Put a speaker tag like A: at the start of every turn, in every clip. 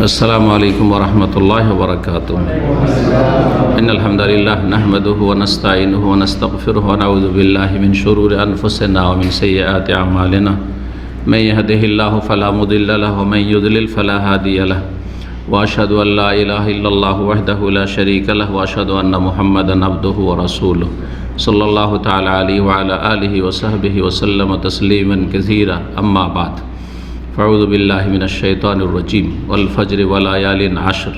A: अस्सलामु अलैकुम वरहमतुल्लाहि वबरकातुहू। इन्नल हम्दुलिल्लाह नहमदुहु व नस्तईनुहु व नस्तगफिरुहु व नऊज़ु बिल्लाहि मिन शुरूरि अनफुसिना व मिन सय्यिआति अअमालिना। मन यहदिहिल्लाहु फला मुदिल्ल लहु व मन युद्लिल फला हादिय लहु। व अशहदु अन ला इलाहा इल्लल्लाहु वहदहु ला शरीका लहु व अशहदु अन्न मुहम्मदन अब्दुहु व रसूलुहु सल्लल्लाहु तआला अलैहि व अला आलिहि व सहबिहि व सल्लम तस्लीमन कसीरा। अम्मा बाद फ़अऊज़ु बिल्लाहि मिनश शैतानिर रजीम वल फज्रि व लायालिन आशर।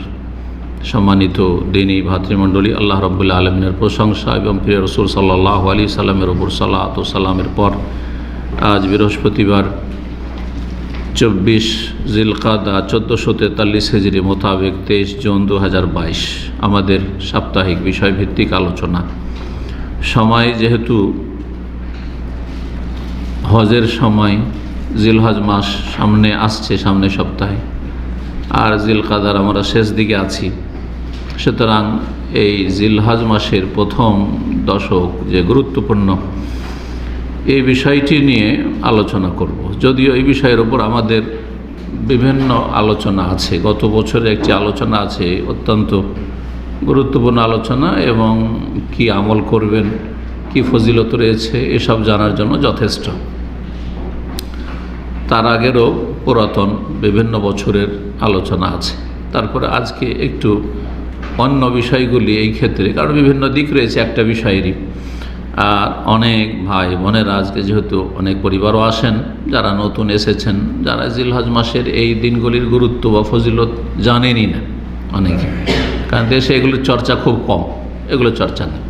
A: সম্মানিত দ্বীনী ভাতৃমণ্ডলী, আল্লাহ রাব্বুল আলামিনের প্রশংসা এবং প্রিয় রাসূল সাল্লাল্লাহু আলাইহি সাল্লামের উপর সালাত ও সালামের পর আজ বৃহস্পতিবার 24 জিলকাদা 1443 হিজরি মোতাবেক 23 জুন 2022 আমাদের সাপ্তাহিক বিষয়ভিত্তিক আলোচনা। সময় যেহেতু হজের সময়, জিলহজ মাস সামনে আসছে, সামনে সপ্তাহে, আর জিলকাদার আমরা শেষ দিকে আছি, সুতরাং এই জিলহজ মাসের প্রথম দশক যে গুরুত্বপূর্ণ, এই বিষয়টি নিয়ে আলোচনা করব। যদিও এই বিষয়ের উপর আমাদের বিভিন্ন আলোচনা আছে, গত বছরের একটি আলোচনা আছে, অত্যন্ত গুরুত্বপূর্ণ আলোচনা, এবং কি আমল করবেন, কি ফজিলত রয়েছে এসব জানার জন্য যথেষ্ট। তার আগেরও পুরাতন বিভিন্ন বছরের আলোচনা আছে। তারপরে আজকে একটু অন্য বিষয়গুলি এই ক্ষেত্রে, কারণ বিভিন্ন দিক রয়েছে একটা বিষয়েরই, আর অনেক ভাই বোনেরা আজকে যেহেতু অনেক পরিবারও আসেন, যারা নতুন এসেছেন, যারা জিলহজ মাসের এই দিনগুলির গুরুত্ব বা ফজিলত জানেনই না অনেকে, কারণ দেশে এগুলোর চর্চা খুব কম, এগুলো চর্চা নেই।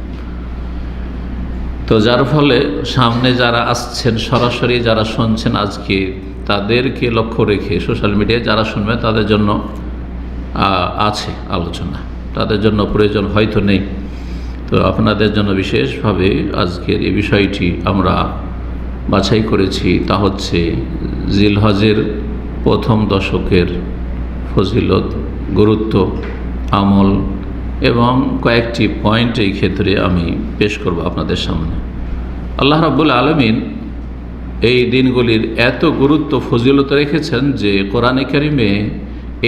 A: তো যার ফলে সামনে যারা আসছেন, সরাসরি যারা শুনছেন আজকে, তাদেরকে লক্ষ্য রেখে সোশ্যাল মিডিয়ায় যারা শুনবে তাদের জন্য আছে আলোচনা, তাদের জন্য প্রয়োজন হয়তো নেই। তো আপনাদের জন্য বিশেষভাবে আজকের এই বিষয়টি আমরা বাছাই করেছি, তা হচ্ছে জিলহজের প্রথম দশকের ফজিলত, গুরুত্ব, আমল এবং কয়েকটি পয়েন্ট এই ক্ষেত্রে আমি পেশ করব আপনাদের সামনে। আল্লাহ রাব্বুল আলামিন এই দিনগুলির এত গুরুত্ব ফজিলত রেখেছেন যে কোরআনে কারিমে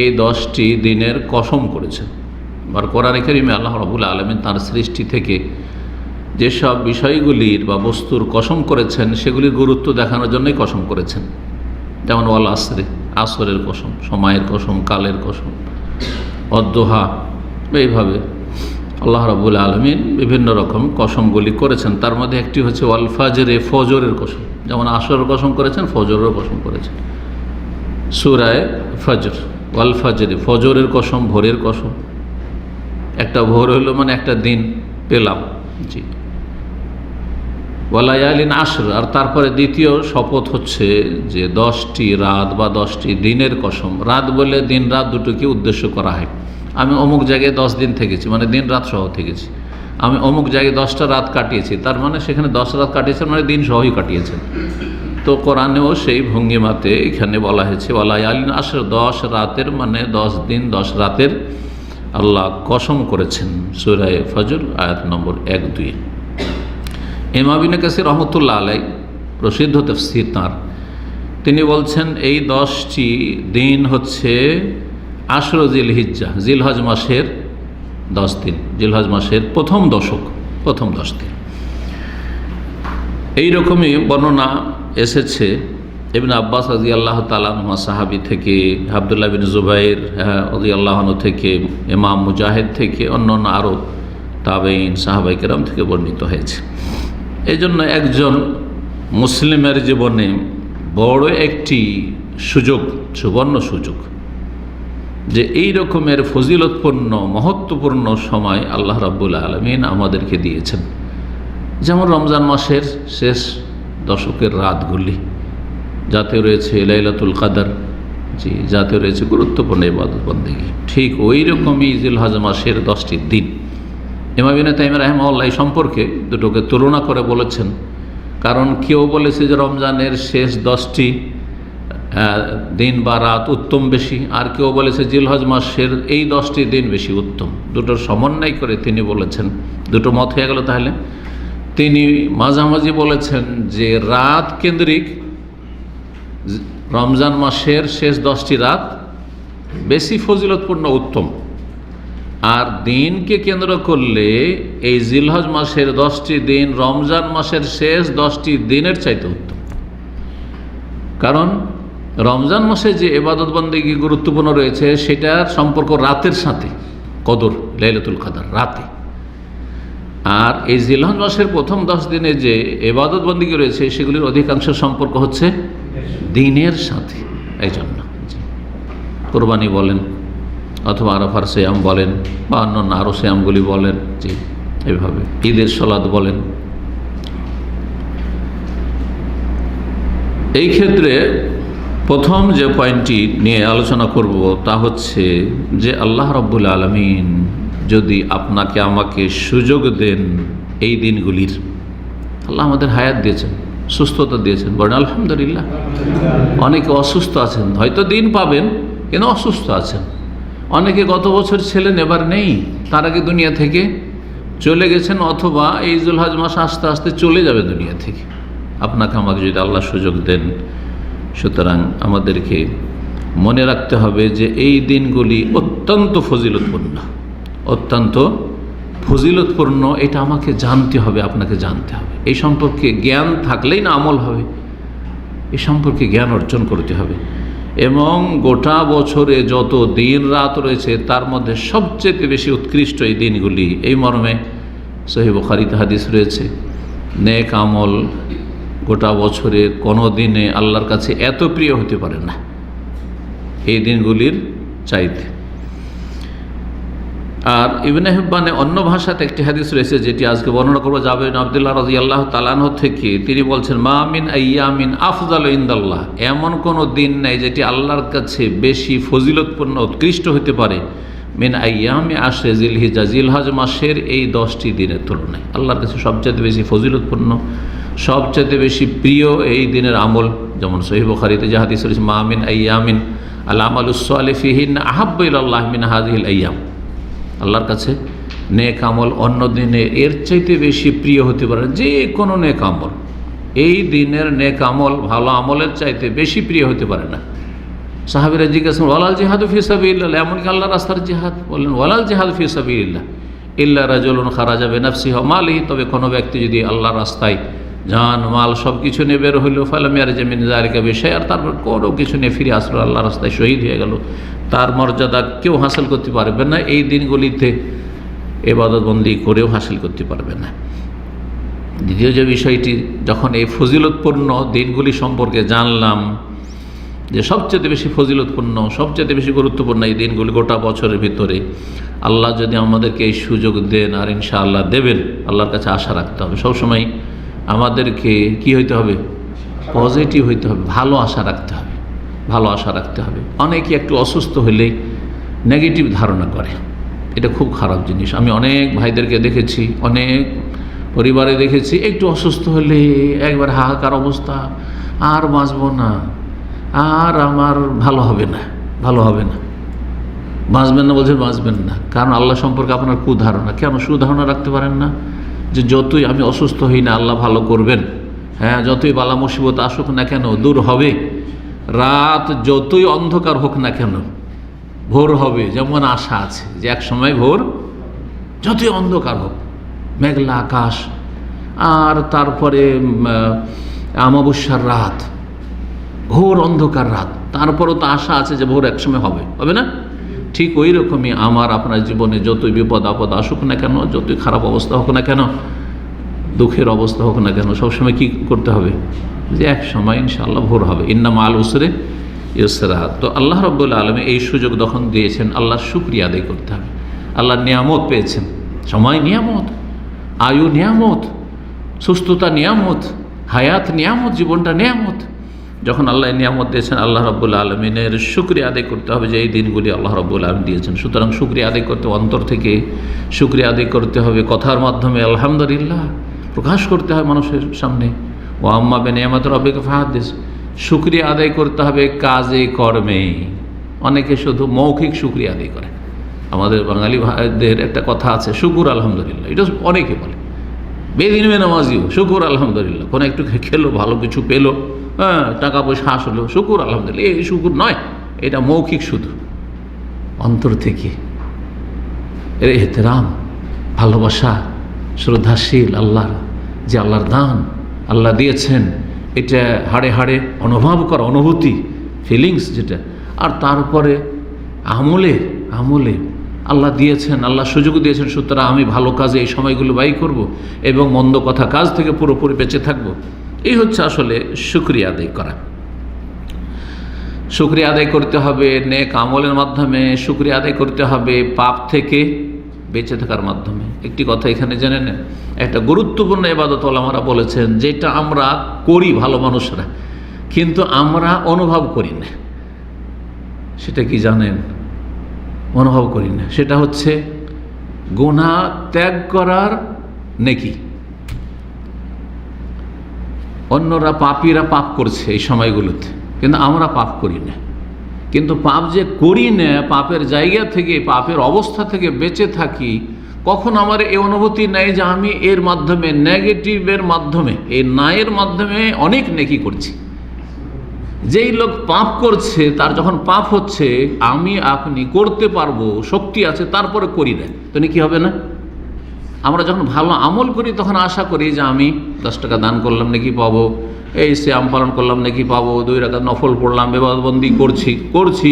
A: এই 10টি দিনের কসম করেছেন। আর কোরআনে কারিমে আল্লাহ রাব্বুল আলামিন তাঁর সৃষ্টি থেকে যেসব বিষয়গুলির বা বস্তুর কসম করেছেন, সেগুলির গুরুত্ব দেখানোর জন্যই কসম করেছেন। যেমন ওয়াল আসরে, আসরের কসম, সময়ের কসম, কালের কসম, অদ্দোহা, এইভাবে আল্লাহ রাব্বুল আলামিন বিভিন্ন রকম কসমগুলি করেছেন। তার মধ্যে একটি হচ্ছে ওয়াল ফাজরে, ফজরের কসম। যেমন আসরের কসম করেছেন, ফজরের কসম করেছেন। সূরায়ে ফজর, ওয়াল ফাজরে, ফজরের কসম, ভোরের কসম। একটা ভোর হইল মানে একটা দিন পেলাম, জি। ওয়ালায়ালিন আশর, আর তারপরে দ্বিতীয় শপথ হচ্ছে যে 10টি রাত বা 10টি দিনের কসম। রাত বলে দিন রাত দুটোকে উদ্দেশ্য করা হয়। আমি অমুক জায়গায় 10 দিন থেকেছি, মানে দিন রাত সহ থেকেছি। আমি অমুক জায়গায় 10টা রাত কাটিয়েছি, তার মানে সেখানে 10 রাত কাটিয়েছেন, মানে দিন সহই কাটিয়েছেন। তো কোরআনেও সেই ভঙ্গিমাতে এখানে বলা হয়েছে ওয়ালায়ালিন আশর, 10 রাতের মানে 10 দিন 10 রাতের আল্লাহ কসম করেছেন। সূরা ফজর আয়াত নম্বর 1-2। ইমাম ইবনে কাসির রহমতুল্লাহ আলাইহি, প্রসিদ্ধ তাফসীর তাঁর, তিনি বলছেন এই 10টি দিন হচ্ছে আশর জিলহিজ্জা, জিলহজ মাসের 10 দিন, জিলহজ মাসের প্রথম দশক, প্রথম 10 দিন। এইরকমই বর্ণনা এসেছে ইবনে আব্বাস রাদিয়াল্লাহু তাআলা আনহু সাহাবী থেকে, আব্দুল্লাহ বিন জুবাইর রাদিয়াল্লাহু আনহু থেকে, ইমাম মুজাহিদ থেকে, অন্যান্য আরও তাবেঈন সাহাবায়ে কেরাম থেকে বর্ণিত হয়েছে। এই জন্য একজন মুসলিমের জীবনে বড় একটি সুযোগ, সুবর্ণ সুযোগ, যে এই রকমের ফজিলতপূর্ণ মহত্বপূর্ণ সময় আল্লাহ রাব্বুল আলামিন আমাদেরকে দিয়েছেন। যেমন রমজান মাসের শেষ দশকের রাতগুলি, যাতে রয়েছে লাইলাতুল কদর, জি, যাতে রয়েছে গুরুত্বপূর্ণ ইবাদত বন্দেগী, ঠিক ওই রকমই জিলহজ মাসের 10টি দিন। ইমাম ইবনে তাইমিয়া রাহিমাহুল্লাহ এই সম্পর্কে দুটোকে তুলনা করে বলেছেন। কারণ কেউ বলেছে যে রমজানের শেষ 10টি দিন বা রাত উত্তম বেশি, আর কেউ বলেছে জিলহজ মাসের এই 10টি দিন বেশি উত্তম। দুটোর সমন্বয় করে তিনি বলেছেন, দুটো মত হয়ে গেল। তাহলে তিনি মাঝামাঝি বলেছেন যে রাত কেন্দ্রিক রমজান মাসের শেষ 10টি রাত বেশি ফজিলতপূর্ণ, উত্তম। আর দিনকে কেন্দ্র করলে এই জিলহজ মাসের 10টি দিন রমজান মাসের শেষ 10টি দিনের চাইতে উত্তম। কারণ রমজান মাসে যে ইবাদত বন্দেগী গুরুত্বপূর্ণ রয়েছে সেটার সম্পর্ক রাতের সাথে, কদর লাইলাতুল কদর রাতে। আর এই জিলহজ মাসের প্রথম 10 দিনে যে ইবাদত বন্দেগী রয়েছে সেগুলির অধিকাংশ সম্পর্ক হচ্ছে দিনের সাথে। এই জন্য কোরবানি বলেন অথবা আরাফার সিয়াম বলেন বা অন্যান্য আরও সিয়ামগুলি বলেন, জি এইভাবে ঈদের সালাত বলেন। এই ক্ষেত্রে প্রথম যে পয়েন্টটি নিয়ে আলোচনা করব তা হচ্ছে যে আল্লাহ রাব্বুল আলামিন যদি আপনাকে আমাকে সুযোগ দেন এই দিনগুলির, আল্লাহ আমাদের হায়াত দিয়েছেন, সুস্থতা দিয়েছেন, বলেন আলহামদুলিল্লাহ। অনেকে অসুস্থ আছেন, হয়তো দিন পাবেন কিন্তু অসুস্থ আছেন। অনেকে গত বছর ছিলেন, এবার নেই, তার আগে দুনিয়া থেকে চলে গেছেন, অথবা এই জিলহজ মাস আস্তে আস্তে চলে যাবে দুনিয়া থেকে। আপনাকে আমাকে যদি আল্লাহ সুযোগ দেন, সুতরাং আমাদেরকে মনে রাখতে হবে যে এই দিনগুলি অত্যন্ত ফজিলতপূর্ণ, অত্যন্ত ফজিলতপূর্ণ। এটা আমাকে জানতে হবে, আপনাকে জানতে হবে। এই সম্পর্কে জ্ঞান থাকলেই না আমল হবে, এই সম্পর্কে জ্ঞান অর্জন করতে হবে। এবং গোটা বছরে যত দিন রাত রয়েছে তার মধ্যে সবচেয়ে বেশি উৎকৃষ্ট এই দিনগুলি। এই মর্মে সহিহ বুখারীতে হাদিস রয়েছে, নেক আমল গোটা বছরের কোনো দিনে আল্লাহর কাছে এত প্রিয় হতে পারে না এই দিনগুলির চাইতে। আর ইবনে হিব্বানে অন্য ভাষাতে একটি হাদিস রয়েছে যেটি আজকে বর্ণনা করবো, জাবের বিন আব্দুল্লাহ রাদিয়াল্লাহু তাআলা আনহু থেকে। তিনি বলছেন, মা মিন আইয়ামিন আফযালু ইনদাল্লাহ, এমন কোনো দিন নেই যেটি আল্লাহর কাছে বেশি ফজিলতপূর্ণ উৎকৃষ্ট হতে পারে মিন আইয়ামি আশরে জিলহিজ্জা, জিলহজ মাসের এই 10টি দিনের তুলনায়। আল্লাহর কাছে সবচেয়ে বেশি ফজিলতপূর্ণ, সবচেয়ে বেশি প্রিয় এই দিনের আমল। যেমন সহিহ বুখারীতে যে হাদিস রয়েছে, মা মিন আইয়ামিন আল আমালুস সালিহু ফীহিন্না আহাব্বু ইলাল্লাহি মিন হাযিহিল আইয়াম, আল্লাহর কাছে নেক আমল অন্য দিনে এর চাইতে বেশি প্রিয় হতে পারে যে কোনো নেক আমল। এই দিনের নেক আমল ভালো আমলের চাইতে বেশি প্রিয় হতে পারে না। সাহাবীরা জিজ্ঞাসা করেন, ওয়ালাল জিহাদু ফি সাবিলিল্লাহ, এমনকি আল্লাহর রাস্তার জিহাদ? বললেন, ওয়ালাল জিহাদু ফি সাবিলিল্লাহ ইল্লা রাজুলুন খারাজা বিনাফসিহি ওয়া মালিহি, তবে কোনো ব্যক্তি যদি আল্লাহর রাস্তায় জান মাল সব কিছু নিয়ে বের হইল, ফালাম ইয়ারজি মিন যালিকা বিশাই, আর তারপর কোনো কিছু নিয়ে ফিরে আসলো, আল্লাহর রাস্তায় শহীদ হয়ে গেল, তার মর্যাদা কেউ হাসিল করতে পারবে না, এই দিনগুলিতে ইবাদত বন্দি করেও হাসিল করতে পারবে না। দ্বিতীয় যে বিষয়টি, যখন এই ফজিলতপূর্ণ দিনগুলি সম্পর্কে জানলাম যে সবচেয়ে বেশি ফজিলতপূর্ণ, সবচেয়ে বেশি গুরুত্বপূর্ণ এই দিনগুলি গোটা বছরের ভিতরে, আল্লাহ যদি আমাদেরকে এই সুযোগ দেন, আর ইনশাআল্লাহ দেবেন, আল্লাহর কাছে আশা রাখতে হবে। সবসময় আমাদেরকে কি হইতে হবে? পজিটিভ হইতে হবে, ভালো আশা রাখতে হবে, ভালো আশা রাখতে হবে। অনেকে একটু অসুস্থ হলেই নেগেটিভ ধারণা করে, এটা খুব খারাপ জিনিস। আমি অনেক ভাইদেরকে দেখেছি, অনেক পরিবারে দেখেছি, একটু অসুস্থ হলে একবার হাহাকার অবস্থা, আর বাঁচবো না, আর আমার ভালো হবে না, ভালো হবে না। বাঁচবেন না বলছেন, বাঁচবেন না, কারণ আল্লাহ সম্পর্কে আপনার কুধারণা। কেন সুধারণা রাখতে পারেন না যে যতই আমি অসুস্থ হই না আল্লাহ ভালো করবেন? হ্যাঁ, যতই বালা মুসিবত আসুক না কেন দূর হবে, রাত যতই অন্ধকার হোক না কেন ভোর হবে, যেমন আশা আছে যে এক সময় ভোর, যতই অন্ধকার হোক, মেঘলা আকাশ, আর তারপরে অমাবস্যার রাত, ঘোর অন্ধকার রাত, তারপরও তো আশা আছে যে ভোর এক সময় হবে, হবে না? ঠিক ওই রকমই আমার আপনার জীবনে যতই বিপদ আপদ আসুক না কেন, যতই খারাপ অবস্থা হোক না কেন, দুঃখের অবস্থা হোক না কেন, সবসময় কী করতে হবে? যে এক সময় ইনশাআল্লাহ ভোর হবে, ইন্না মাল উসরে ইউসরা। তো আল্লাহ রাব্বুল আলামিন এই সুযোগ যখন দিয়েছেন, আল্লাহর শুকরিয়া আদায় করতে হবে। আল্লাহর নিয়ামত পেয়েছেন, সময় নিয়ামত, আয়ু নিয়ামত, সুস্থতা নিয়ামত, হায়াত নিয়ামত, জীবনটা নিয়ামত। যখন আল্লাহ নিয়ামত দিয়েছেন, আল্লাহ রাব্বুল আলামিনের শুকরিয়া আদায় করতে হবে যে এই দিনগুলি আল্লাহ রাব্বুল আলামিন দিয়েছেন। সুতরাং শুকরিয়া আদায় করতে, অন্তর থেকে শুকরিয়া আদায় করতে হবে, কথার মাধ্যমে আলহামদুলিল্লাহ প্রকাশ করতে হয় মানুষের সামনে। ও আম্মা বিনিয়ামাত রাব্বিকা ফাহাদ্দিস, শুকরিয়া আদায় করতে হবে কাজে কর্মে। অনেকে শুধু মৌখিক শুকরিয়া আদায় করে। আমাদের বাঙালি ভাইদের একটা কথা আছে, শুকুর আলহামদুলিল্লাহ, এটা অনেকে বলে। বেদিনমে নামাজিও শুকুর আলহামদুলিল্লাহ, কোনো একটু খেলো, ভালো কিছু পেলো, হ্যাঁ টাকা পয়সা আসলো, শুকুর আলহামদুলিল্লাহ। এই শুকুর নয়, এটা মৌখিক শুধু, অন্তর থেকে এর এহতেরাম, ভালোবাসা, শ্রদ্ধাশীল আল্লাহর, যে আল্লাহর দান আল্লাহ দিয়েছেন, এটা হাড়ে হাড়ে অনুভব করা, অনুভূতি, ফিলিংস যেটা। আর তারপরে আমলে আল্লাহ দিয়েছেন, আল্লাহ সুযোগ দিয়েছেন, সুতরাং আমি ভালো কাজে এই সময়গুলো ব্যয় করব এবং মন্দ কথা কাজ থেকে পুরোপুরি বেঁচে থাকব। এই হচ্ছে আসলে শুকরিয়া আদায় করা। শুকরিয়া আদায় করতে হবে নেক আমলের মাধ্যমে, শুকরিয়া আদায় করতে হবে পাপ থেকে বেঁচে থাকার মাধ্যমে। একটি কথা এখানে জেনে নেন, একটা গুরুত্বপূর্ণ ইবাদত ওলামারা বলেছেন যেটা আমরা করি ভালো মানুষরা, কিন্তু আমরা অনুভব করি না। সেটা কি জানেন? অনুভব করি না। সেটা হচ্ছে গুনাহ ত্যাগ করার নেকি। অন্যরা পাপীরা পাপ করছে এই সময়গুলোতে, কিন্তু আমরা পাপ করি না। কিন্তু পাপ যে করি না, পাপের জায়গা থেকে, পাপের অবস্থা থেকে বেঁচে থাকি, কখন আমার এই অনুভূতি নেই যে আমি এর মাধ্যমে, নেগেটিভের মাধ্যমে, এই নায়ের মাধ্যমে অনেক নেকি করছি। যেই লোক পাপ করছে তার যখন পাপ হচ্ছে, আমি আপনি করতে পারবো, শক্তি আছে, তারপরে করি না, তো কি হবে না? আমরা যখন ভালো আমল করি তখন আশা করি যে আমি 10 টাকা দান করলাম নাকি পাবো, এই সিয়াম পালন করলাম নাকি পাবো, 2 রাকাত নফল পড়লাম, ইবাদতবন্দি করছি,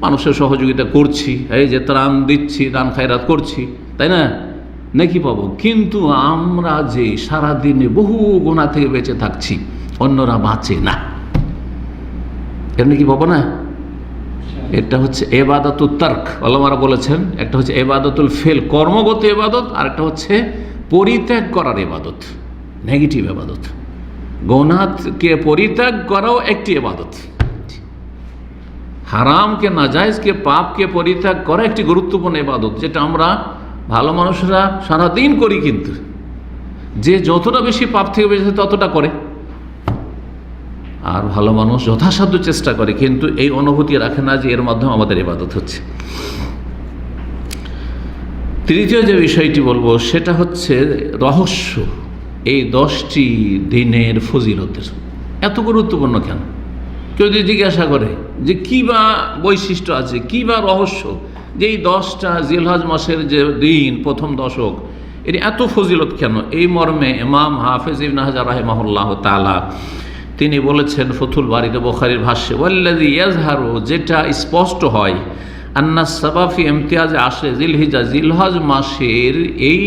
A: মানুষের সহযোগিতা করছি, এই যে ত্রাণ দিচ্ছি, দান খায়রাত করছি, তাই না, নাকি পাবো। কিন্তু আমরা যে সারাদিনে বহু গুনাহ থেকে বেঁচে থাকছি, অন্যরা বাঁচে না, এর নাকি পাবো না? এটা হচ্ছে ইবাদতুত তারক। ওলামারা বলেছেন একটা হচ্ছে ইবাদতুল ফেল, কর্মগত ইবাদত, আর একটা হচ্ছে পরিত্যাগ করার ইবাদত, নেগেটিভ ইবাদত। গুনাহকে পরিত্যাগ করাও একটি ইবাদত, হারামকে, নাজায়েজকে, পাপকে পরিত্যাগ করা একটি গুরুত্বপূর্ণ ইবাদত, যেটা আমরা ভালো মানুষরা সারাদিন করি। কিন্তু যে যতটা বেশি পাপ থেকে বেঁচে ততটা করে, আর ভালো মানুষ যথাসাধ্য চেষ্টা করে, কিন্তু এই অনুভূতি রাখে না যে এর মাধ্যমে আমাদের ইবাদত হচ্ছে। তৃতীয় যে বিষয়টি বলবো সেটা হচ্ছে রহস্য এই 10টি দিনের ফজিলতের। এত গুরুত্বপূর্ণ কেন? কেউ যদি জিজ্ঞাসা করে যে কী বা বৈশিষ্ট্য আছে, কী বা রহস্য, যে এই 10টা জিলহজ মাসের যে দিন, প্রথম দশক, এর এত ফজিলত কেন? এই মর্মে ইমাম হাফেজ ইবনে হাজার রাহিমাহুল্লাহ তাআলা তিনি বলেছেন ফতুল বারীতে, বুখারীর ভাষ্যে, ওয়াল্লাযী ইয়াজহারু, যেটা স্পষ্ট হয়, আন্না সাবাফি ইমতিয়াজ আসে জিলহিজা, জিলহজ মাসের এই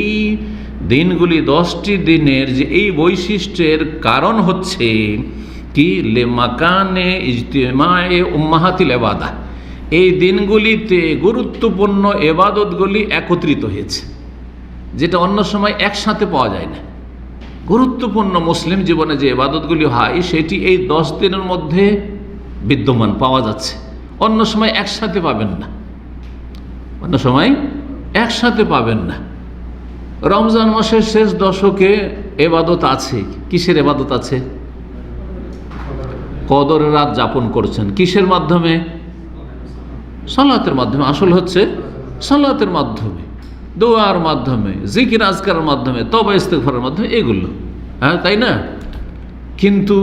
A: দিনগুলি, 10টি দিনের যে এই বৈশিষ্ট্যের কারণ হচ্ছে কি, লে মাকানে ইজতিমায়ে উম্মাহাতিল ইবাদা, এই দিনগুলিতে গুরুত্বপূর্ণ ইবাদতগুলি একত্রিত হয়েছে, যেটা অন্য সময় একসাথে পাওয়া যায় না। গুরুত্বপূর্ণ মুসলিম জীবনে যে ইবাদতগুলি হয় সেটি এই 10 দিনের মধ্যে বিদ্যমান পাওয়া যাচ্ছে, অন্য সময় একসাথে পাবেন না, অন্য সময় একসাথে পাবেন না। রমজান মাসের শেষ দশকে ইবাদত আছে। কিসের ইবাদত আছে? কদরের রাত যাপন করছেন। কিসের মাধ্যমে? সালাতের মাধ্যমে। আসল হচ্ছে সালাতের মাধ্যমে, দোয়ার মাধ্যমে, জিকির আজকারের মাধ্যমে, তওবা ইস্তিগফারের মাধ্যমে, এগুলো, হ্যাঁ, তাই না? কিন্তু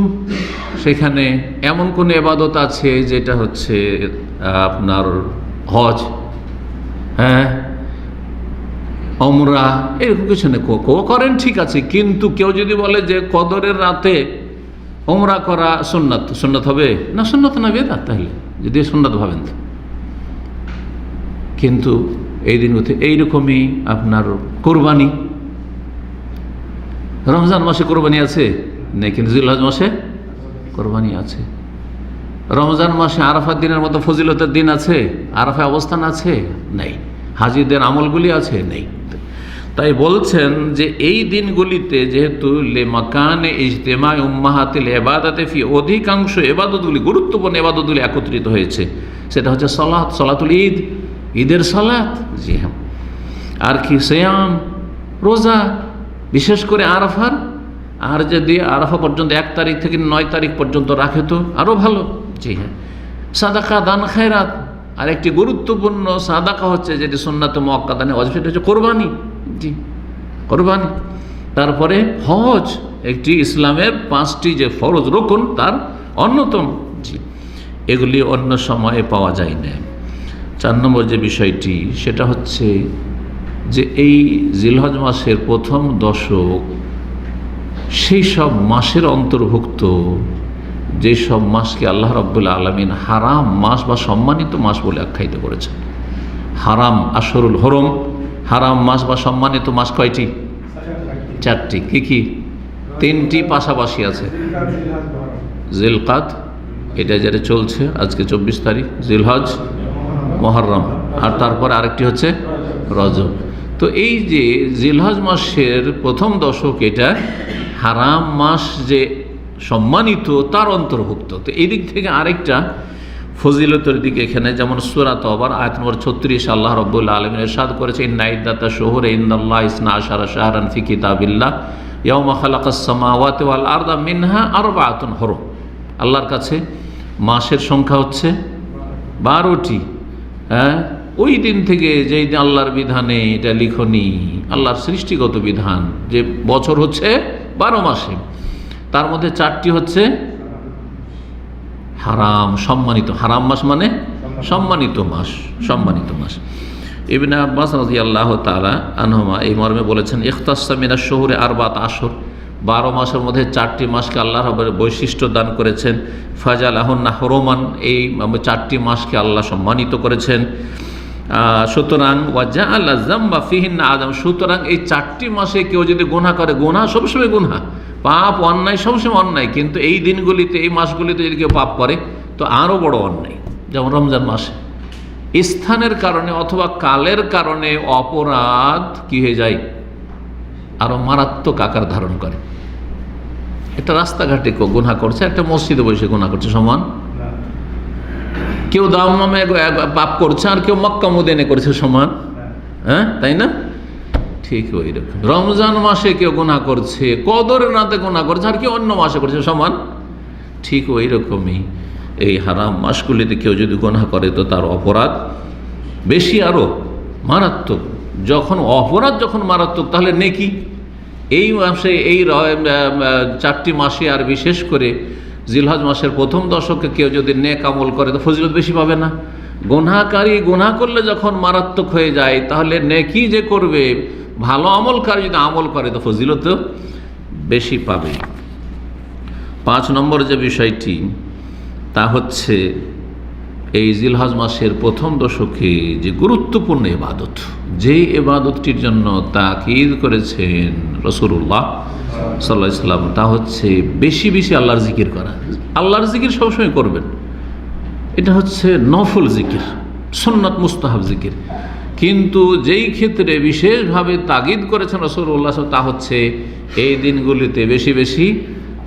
A: সেখানে এমন কোন ইবাদত আছে যেটা হচ্ছে আপনার হজ, হ্যাঁ, ওমরা, এরকম কিছু নেই। করেন, ঠিক আছে, কিন্তু কেউ যদি বলে যে কদরের রাতে ওমরা করা সুন্নাত, সুন্নাত হবে না? সুন্নাত না, বেদাত। তাহলে যদি সুন্নাত ভাবেন তো, কিন্তু এই দিনগুলোতে এইরকমই আপনার কোরবানি, রমজান মাসে কোরবানি আছে নেই, কিন্তু জিলহজ মাসে কোরবানি আছে। রমজান মাসে আরাফার দিনের মতো ফজিলতের দিন আছে, আরাফায় অবস্থান আছে নেই, হাজিদের আমলগুলি আছে নেই। তাই বলছেন যে এই দিনগুলিতে যেহেতু লে মাকানে ইজতিমায়ে উম্মাহাতিল ইবাদাতে ফি, অধিকাংশ ইবাদতগুলি, গুরুত্বপূর্ণ ইবাদতগুলি একত্রিত হয়েছে, সেটা হচ্ছে সালাত, সালাতুল ঈদ, ঈদের সালাত, জি হ্যাঁ, আর কি সিয়াম, রোজা, বিশেষ করে আরাফার, আর যদি আরাফা পর্যন্ত 1 তারিখ থেকে 9 তারিখ পর্যন্ত রাখে তো আরও ভালো, জি হ্যাঁ। সাদাকা, দান খায়রাত, আর একটি গুরুত্বপূর্ণ সাদাকা হচ্ছে যেটি সুন্নাতে মুআক্কাদা নেই, সেটা হচ্ছে কোরবানি, জি কোরবানি। তারপরে হজ, একটি ইসলামের 5টি যে ফরজ রুকন তার অন্যতম, জি, এগুলি অন্য সময়ে পাওয়া যায় না। 4 নম্বর যে বিষয়টি সেটা হচ্ছে যে এই জিলহজ মাসের প্রথম দশক সেই সব মাসের অন্তর্ভুক্ত যে সব মাসকে আল্লাহ রাব্বুল আলামিন হারাম মাস বা সম্মানিত মাস বলে আখ্যায়িত করেছেন। হারাম আশহুরুল হরম, হারাম মাস বা সম্মানিত মাস কয়টি? 4টি। কি কি? 3টি পাশাপাশি আছে। জিলকাদ, এটা যেটা চলছে আজকে 24 তারিখ, জিলহজ, মুহররম, আর তারপর আরেকটি হচ্ছে রজব। তো এই যে জিলহজ মাসের প্রথম দশক এটা হারাম মাস যে সম্মানিত তার অন্তর্ভুক্ত। তো এই দিক থেকে আরেকটা ফজিলতের দিকে এখানে যেমন সূরা তওবার আয়াত নম্বর 36 আল্লাহ রাব্বুল আলামিন ইরশাদ করেছে, ইন্না ইদ্দাতাশ শুহুরি ইনদাল্লাহি 12 শাহরান ফি কিতাবিল্লাহ ইয়াওমা খালাকাস সামাওয়াতি ওয়াল আরদা মিনহা আরবাআতুন হুরুম। আল্লাহর কাছে মাসের সংখ্যা হচ্ছে 12টি। ওই দিন থেকে যেই দিন আল্লাহর বিধানে এটা লিখনি, আল্লাহর সৃষ্টিগত বিধান যে বছর হচ্ছে 12 মাসে, তার মধ্যে 4টি হচ্ছে হারাম সম্মানিত। হারাম মাস মানে সম্মানিত মাস, সম্মানিত মাস। ইবনে আব্বাস রাদিয়াল্লাহু তাআলা আনহুমা এই মর্মে বলেছেন, ইখতাসসা মিনাশ শুহুরি আরবাত আশহুর, 12 মাসের মধ্যে 4টি মাসকে আল্লাহ রাব্বুল বৈশিষ্ট্য দান করেছেন। ফাজালাহুন্না হুরুমান, এই 4টি মাসকে আল্লাহ সম্মানিত করেছেন। সুতরাং ওয়াজআলা যামবা ফিহিন্না আযাম, সুতরাং এই 4টি মাসে কেউ যদি গুনাহ করে, গুনাহ সবসময় গুনাহ, পাপ অন্যায় সবসময় অন্যায়, কিন্তু এই দিনগুলিতে এই মাসগুলিতে যদি কেউ পাপ করে তো আরও বড় অন্যায়। যেমন রমজান মাসে স্থানের কারণে অথবা কালের কারণে অপরাধ কি হয়ে যায়, আরও মারাত্মক আকার ধারণ করে। একটা রাস্তাঘাটে কেউ গুনাহ করছে, একটা মসজিদে বসে গুনাহ করছে সমান। কেউ দাম্মামে পাপ করছে আর কেউ মক্কা মদিনায় করছে সমান, তাই না? ঠিক ওই রকম রমজান মাসে কেউ গুনাহ করছে, কদরের রাতে গুনাহ করছে, আর কেউ অন্য মাসে করছে সমান। ঠিক ওই রকমই এই হারাম মাসগুলিতে কেউ যদি গুনাহ করে তো তার অপরাধ বেশি, আরও মারাত্মক। যখন অপরাধ যখন মারাত্মক, তাহলে নেকি এই মাসে এই 4টি মাসে, আর বিশেষ করে জিলহজ মাসের প্রথম দশকে কেউ যদি নেক আমল করে তো ফজিলত বেশি পাবে না? গুনাহকারী গুনাহ করলে যখন মারাত্মক হয়ে যায়, তাহলে নেকি যে করবে, ভালো আমলকারী যদি আমল করে তো ফজিলত বেশি পাবে। 5 নম্বর যে বিষয়টি তা হচ্ছে এই জিলহজ মাসের প্রথম দশকে যে গুরুত্বপূর্ণ ইবাদত, যে ইবাদতটির জন্য তাকিদ করেছেন রাসূলুল্লাহ সাল্লাল্লাহু আলাইহি ওয়াসাল্লাম, তা হচ্ছে বেশি বেশি আল্লাহর জিকির করা। আল্লাহর জিকির সবসময় করবেন, এটা হচ্ছে নফল জিকির, সুন্নাত মুস্তাহাব জিকির। কিন্তু যেই ক্ষেত্রে বিশেষভাবে তাগিদ করেছেন রাসূলুল্লাহ তা হচ্ছে এই দিনগুলিতে বেশি বেশি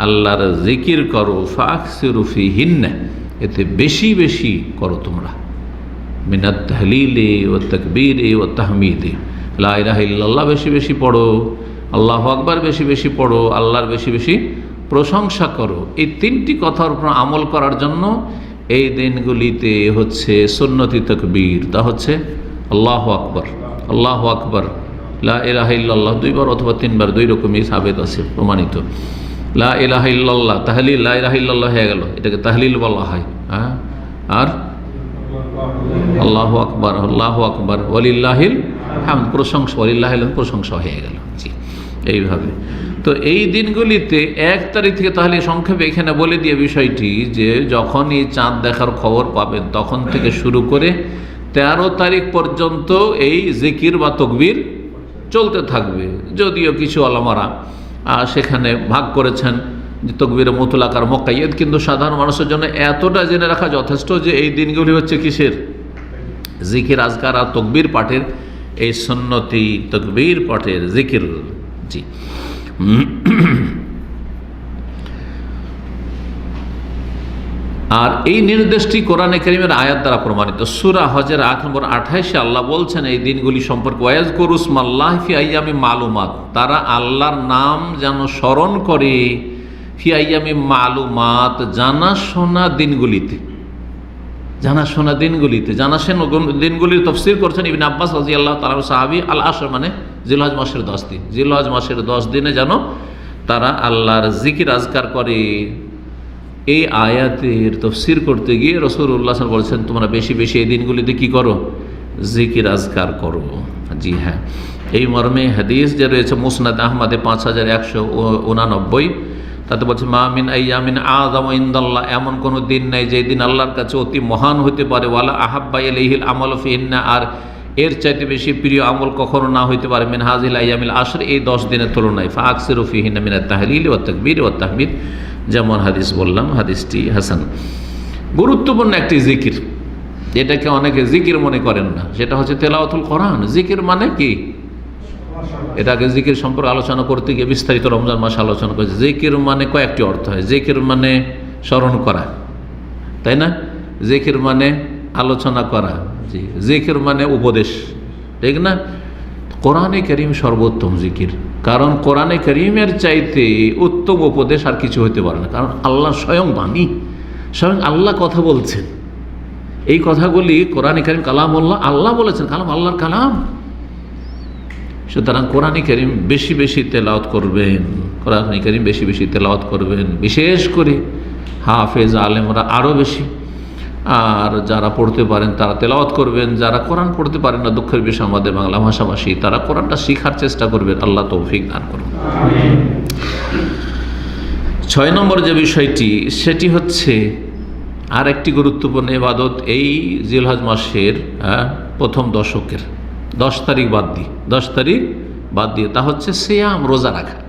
A: আল্লাহর জিকির করো। ফাকসিরু ফিহিন্না, এতে বেশি বেশি করো তোমরা। মিনাত তাহলিলি ওয়া তাকবীরি ওয়া তাহমিদি, লা ইলাহা ইল্লাল্লাহ বেশি বেশি পড়ো, আল্লাহু আকবার বেশি বেশি পড়ো, আল্লাহর বেশি বেশি প্রশংসা করো। এই 3টি কথার উপর আমল করার জন্য এই দিনগুলিতে হচ্ছে সুন্নতি তাকবীর, তা হচ্ছে আল্লাহু আকবার, আল্লাহু আকবার, লা ইলাহা ইল্লাল্লাহ 2 বার অথবা 3 বার, 2 রকমই সাবেত আছে, প্রমাণিত। লা ইলাহা ইল্লাল্লাহ তাহলিল, লা ইলাহা ইল্লাল্লাহ হয়ে গেল, এটাকে তাহলিল বলা হয়। আর আল্লাহু আকবার, আল্লাহু আকবার, ওয়ালিল্লাহিল হামদ, প্রশংসা, ওয়ালিল্লাহিল প্রশংসা হয়ে গেল। জি, এইভাবে। তো এই দিনগুলিতে 1 তারিখ থেকে, তাহলে সংক্ষেপে এখানে বলে দিয়ে বিষয়টি যে যখনই চাঁদ দেখার খবর পাবেন তখন থেকে শুরু করে 13 তারিখ পর্যন্ত এই জিকির বা তকবীর চলতে থাকবে। যদিও কিছু আলেমারা সেখানে ভাগ করেছেন যে তকবীরে মুতলাক আর মুকাইয়াদ, কিন্তু সাধারণ মানুষের জন্য এতটা জেনে রাখা যথেষ্ট যে এই দিনগুলি হচ্ছে কিসের, জিকির আজকার আর তকবীর পাঠের, এই সুন্নতি তকবীর পাঠের জিকির। জি, আর এই নির্দেশটি কোরআনে কারীমের আয়াত দ্বারা প্রমাণিত। সূরা হজের 8 নম্বর 28 আল্লাহ বলছেন এই দিনগুলি সম্পর্কে, ওয়াজকুরু ইসমাল্লাহি ফি আইয়ামি মালুমাত, তারা আল্লাহর নাম যেন স্মরণ করে, ফি আইয়ামি মালুমাত, জানাশোনা দিনগুলিতে, জানাশোনা দিনগুলিতে। জানাশোনা দিনগুলির তাফসীর করছেন ইবনে আব্বাস রাদিয়াল্লাহু তাআলা সাহাবী। আল আশর মানে জিলহজ মাসের 10 দিন, জিলহজ মাসের 10 দিনে যেন তারা আল্লাহর জিকির আজকার করে। এই আয়াতের তাফসীর করতে গিয়ে রাসূলুল্লাহ সাল্লাল্লাহু আলাইহি ওয়াসাল্লাম বলেছেন, তোমরা বেশি বেশি এই দিনগুলিতে কি করো? জিকির আজকার করো। জি হ্যাঁ, এই মর্মে হাদিস যে রয়েছে মুসনাদ আহমদে 5189, তাতে বলছে মা মিন আইয়ামিন আযামু ইনদাল্লাহ, এমন কোনো দিন নেই যে দিন আল্লাহর কাছে অতি মহান হতে পারে, ওয়ালা আহাব্বা ইলাইহিল আমালু ফিহিন্না, আর এর চাইতে বেশি প্রিয় আমল কখনো না হইতে পারে মিন হাযিল আইয়ামিল আশর, এই 10 দিনের তুলনায়। ফাআকসিরু ফিহিন্না মিনাত তাহলিল ওয়াত তাকবীর ওয়াত তাহমিদ, যেমন হাদিস বললাম, হাদিসটি হাসান। গুরুত্বপূর্ণ একটি জিকির, এটাকে অনেকে জিকির মনে করেন না, সেটা হচ্ছে তেলাওয়াতুল কোরআন। জিকির মানে কি? এটাকে জিকির সম্পর্কে আলোচনা করতে গিয়ে বিস্তারিত রমজান মাসে আলোচনা করেছে। জিকির মানে কয়েকটি অর্থ হয়। জিকির মানে স্মরণ করা, তাই না? জিকির মানে আলোচনা করা, জি। জিকির মানে উপদেশ, ঠিক না? কোরআনে কারীম সর্বোত্তম জিকির, কারণ কোরআনে কারীমের চাইতে উত্তম উপদেশ আর কিছু হতে পারে না। কারণ আল্লাহ স্বয়ং বাণী, স্বয়ং আল্লাহ কথা বলছেন। এই কথাগুলি কোরআনে কারীম কালামুল্লাহ, আল্লাহ বলেছেন, কালাম আল্লাহর কালাম। সুতরাং কোরআনে কারীম বেশি বেশি তেলাওয়াত করবেন, কোরআনে কারীম বেশি বেশি তেলাওয়াত করবেন, বিশেষ করে হাফেজ আলেমরা আরও বেশি। আর যারা পড়তে পারেন তারা তেলাওয়াত করবেন, যারা কোরআন পড়তে পারেন না, দুঃখের বিষয় আমাদের বাংলা ভাষাভাষী, তারা কোরআনটা শেখার চেষ্টা করবেন। আল্লাহ তৌফিক দান করুন। 6 নম্বর যে বিষয়টি, সেটি হচ্ছে আর একটি গুরুত্বপূর্ণ ইবাদত এই জিলহজ মাসের প্রথম দশকের 10 তারিখ বাদ দিয়ে তা হচ্ছে সিয়াম, রোজা রাখা,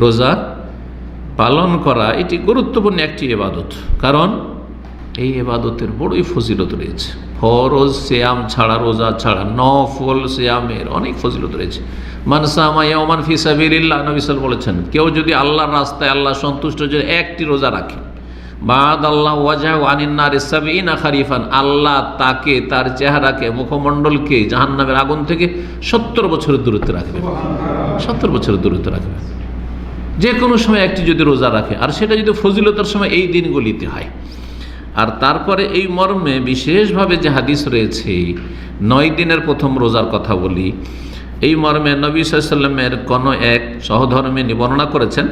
A: রোজা পালন করা। এটি গুরুত্বপূর্ণ একটি ইবাদত, কারণ এই ইবাদতের বড়ই ফজিলত রয়েছে। ফরজ সিয়াম ছাড়া, রোজা ছাড়া নফল সিয়ামের অনেক ফজিলত রয়েছে। মান সামা ইয়াওমান ফি সাবিলিল্লাহ, নবী সাল্লাল্লাহু আলাইহি ওয়াসাল্লাম, কেউ যদি আল্লাহর রাস্তায় আল্লাহ সন্তুষ্ট যে একটি রোজা রাখে, বাদ আল্লাহ ওয়াজাহু আনিন নার সাবিনা খারিফান, আল্লাহ তাকে, তার চেহারাকে, মুখমণ্ডলকে জাহান্নামের আগুন থেকে 70 বছরের দূরত্বে রাখবে। 70 বছরের দূরত্বে রাখবে যে কোনো সময় একটি যদি রোজা রাখে, আর সেটা যদি ফজিলতের সময় এই দিনগুলিতে হয়। আর তারপরে এই মর্মে বিশেষভাবে যে হাদিস রয়েছে, 9 দিনের প্রথম রোজার কথা বলি, এই মর্মে নবী সাল্লাল্লাহু আলাইহি ওয়াসাল্লামের কোনো এক সহধর্মিণী বর্ণনা করেছেন